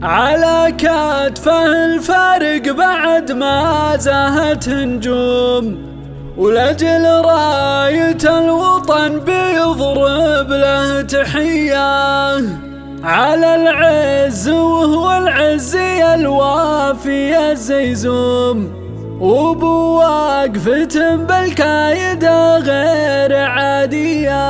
على كتفه الفارق بعد ما زاهت نجوم، ولأجل راية الوطن بيضرب له تحية. على العز وهو العزي الوافي الزيزوم، وبوقفة بالكايدة غير عادية.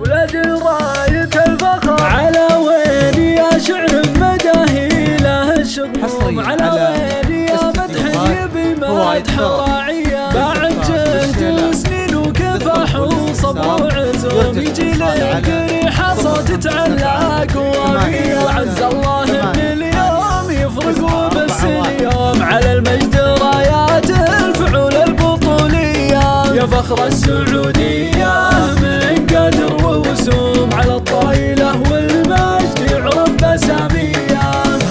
ولأجل راية الفخر على وين يا شعر مداهي له الشغوم، على وين يا مدح يبي مدح راعية. بعد جهد وسنين وكفاح وصبر وعزوم، يجي لك ريحة صوت تعلق وافية. عز الله ان اليوم يفرق بس اليوم، على المجد رايات الفعول البطولية. يا فخر السعودية من قدر ووسوم، على الطايلة والمجد يعرف بسامية.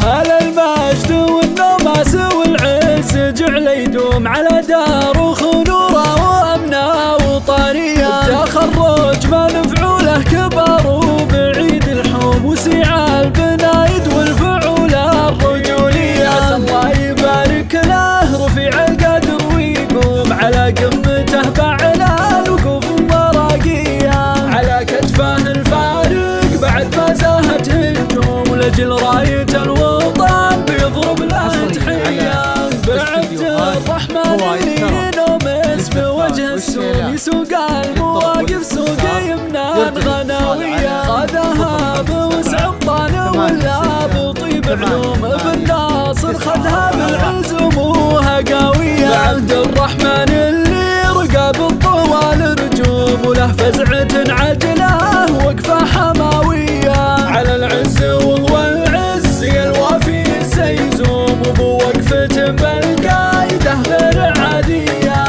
هلا المجد والنوماس والعز جعل يدوم، على دار وخنوره وامنه وطاريه. تخرج ما نفعوله كبر وبعيد الحوم، وسيع البنايد والفعول الرجوليه. عسى الله يبارك له رفيع القدر ويقوم، على قمته بعلى الوقوف وراقيه. على كتفه الفارق بعد ما زاهت النجوم، ولأجل راية الوطن بيضرب له تحية. بعبد الرحمن اللي ينومس بوجه السوم، يسوق المواقف سوق يمنان غناوية. خذها بوسع الطان ولا بطيب علوم، بالناصر خذها بالعزم وهقاوية. عبد الرحمن اللي رقى بالطوال رجوم، وله فزعة عجله وقفة حماوية. على العز وهو العزي الوافي الزيزوم، وبوقفة بالقايدة غير عادية.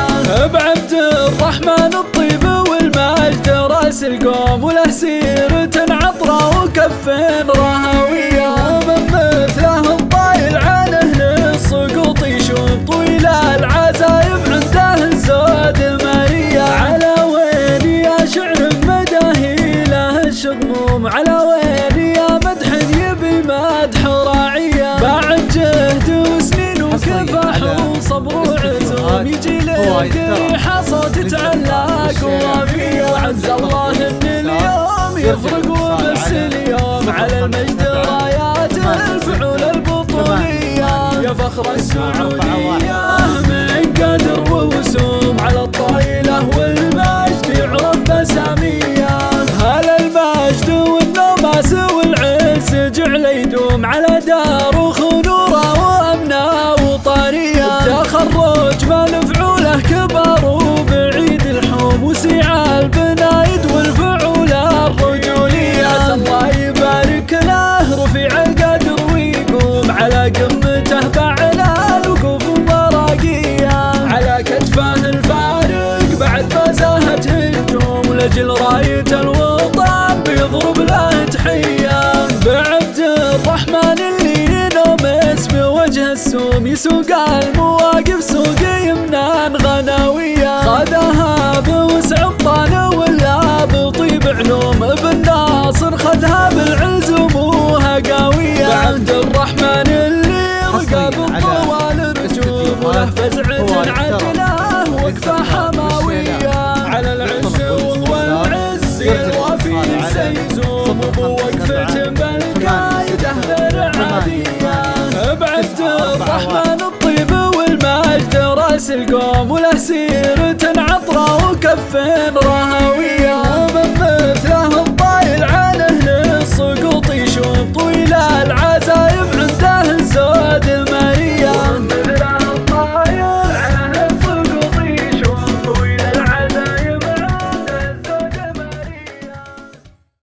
بعبد الرحمن الطيب والمجد راس القوم، وله سيرة عطرة وكف رهوية. ومن مثله الطايل عنه للسقوط يشوم، طويل العزايم عنده الزود مارية. على وين يا شعر مداهي له الشغموم، على وين يا مدح يبي مدح راعية. بعد جهد وسنين وكفاح وصبر وعزوم، يجي لك ريحة صوت تعلق وافية. عز الله ان اليوم يفرق وبس اليوم، على المجد رايات الفعول البطولية. يا فخر السعودية من قدر ووسوم، على الطايلة والمجد يعرف بسامية. هلا المجد والنوماس والعز جعل يدوم، على دار وخنوره وامنه وطاريه. تخرج ما نفعوله كبر وبعيد الحوم، وسيع البنايد والفعول الرجوليه. عسى الله يبارك له رفيع القدر ويقوم، على قمته بعلى الوقوف وراقيه. على كتفه الفارق بعد ما زاهت النجوم، ولأجل راية الوطن بيضرب له تحية. بعبد الرحمن اللي ينومس بوجه السوم، يسوق المواقف سوق يمنان غناوية. خذها بوسع الطان ولا بطيب علوم، بالناصر خذها بالعزم وهقاوية. بعبد الرحمن اللي رقى بالطوال رجوم، وله فزعة عجله وقفة حماوية. على العز وهو العزي الوافي الزيزوم، وبوقفة بالقايدة غير عادية. بعبد الرحمن الطيب والمجد راس القوم، وله سيرة عطرة وكف رهوية.